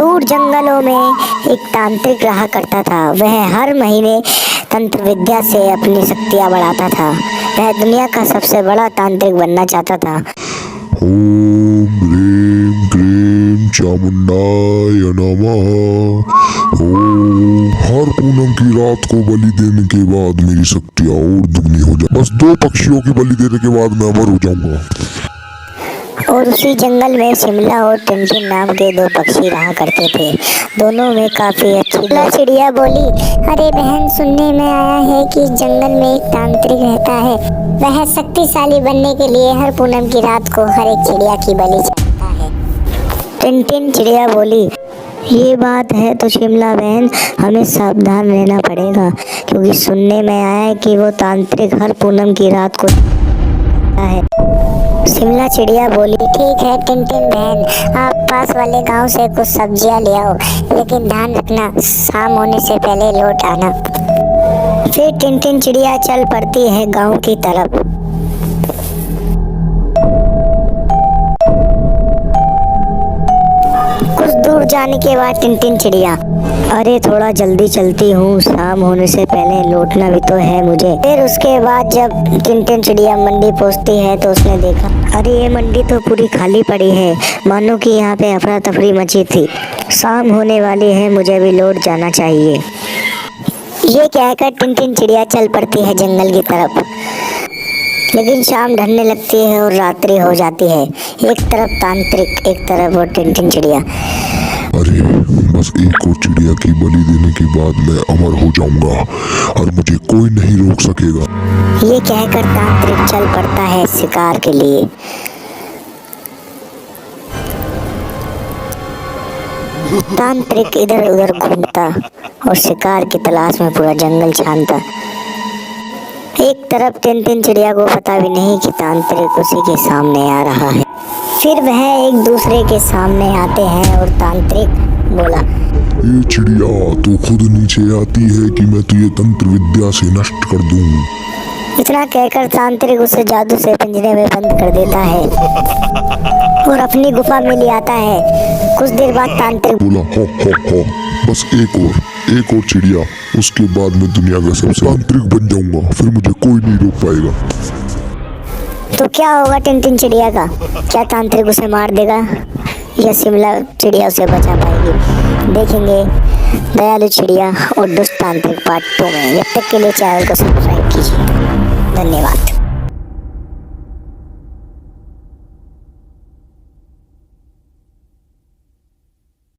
दूर जंगलों में एक तांत्रिक रहा करता था। वह हर महीने तंत्र विद्या से अपनी शक्तियाँ बढ़ाता था। वह दुनिया का सबसे बड़ा तांत्रिक बनना चाहता था। ओम ह्रीं क्लीं चामुंडाय नमः। ओम। हर पूनम की रात को बलि देने के बाद मेरी शक्तियाँ और दुगनी हो जाए। बस 2 पक्षियों की बलि देने के बाद मैं अमर हो जाऊंगा। और उसी जंगल में शिमला और टिनटिन नाम के 2 पक्षी रहा करते थे। दोनों में काफी अच्छी चिड़िया बोली, अरे बहन, सुनने में आया है कि जंगल में एक तांत्रिक रहता है। वह शक्तिशाली बनने के लिए हर पूनम की रात को हर एक चिड़िया की बलि चढ़ाता है। टिनटिन चिड़िया बोली, ये बात है तो शिमला बहन, हमें सावधान रहना पड़ेगा, क्योंकि सुनने में आया है कि वो तांत्रिक हर पूनम की रात को है। शिमला चिड़िया बोली, ठीक है टिनटिन बहन, आप पास वाले गांव से कुछ सब्जियां ले आओ, लेकिन ध्यान रखना शाम होने से पहले लौट आना। फिर टिनटिन चिड़िया चल पड़ती है गांव की तरफ। कुछ दूर जाने के बाद टिनटिन चिड़िया, अरे थोड़ा जल्दी चलती हूँ, शाम होने से पहले लौटना भी तो है मुझे। फिर उसके बाद जब टिनटिन चिड़िया मंडी पहुँचती है तो उसने देखा, अरे ये मंडी तो पूरी खाली पड़ी है, मानो कि यहाँ पे अफरा तफरी मची थी। शाम होने वाली है, मुझे भी लौट जाना चाहिए। ये कहकर टिनटिन चिड़िया चल पड़ती है जंगल की तरफ। लेकिन शाम ढलने लगती है और रात्रि हो जाती है। एक तरफ तांत्रिक, एक तरफ वो टिनटिन चिड़िया। अरे बस एक और चिड़िया की बलि देने के बाद मैं अमर हो जाऊंगा और मुझे कोई नहीं रोक सकेगा। ये कहकर तांत्रिक चल पड़ता है शिकार के लिए। तांत्रिक इधर उधर घूमता और शिकार की तलाश में पूरा जंगल छानता। एक तरफ टिनटिन चिड़िया को पता भी नहीं कि तांत्रिक उसी के सामने आ रहा है। फिर वह एक दूसरे के सामने आते हैं और तांत्रिक बोला, ये चिड़िया तो खुद नीचे आती है कि मैं तुझे तंत्र विद्या से नष्ट कर दूं। इतना कहकर तांत्रिक उसे जादू से पिंजरे में बंद कर देता है और अपनी गुफा में ले आता है। कुछ देर बाद तांत्रिक बोला, हो, बस एक और चिड़िया, उसके बाद मैं दुनिया का सबसे तांत्रिक बन जाऊंगा, फिर मुझे कोई नहीं रोक पाएगा। तो क्या होगा टिनटिन चिड़िया का? क्या तांत्रिक उसे मार देगा या शिमला चिड़िया उसे बचा पाएगी? देखेंगे दयालु चिड़िया और दुष्ट तांत्रिक पार्ट 2 में। जब तक के लिए चैनल को सब्सक्राइब कीजिए। धन्यवाद।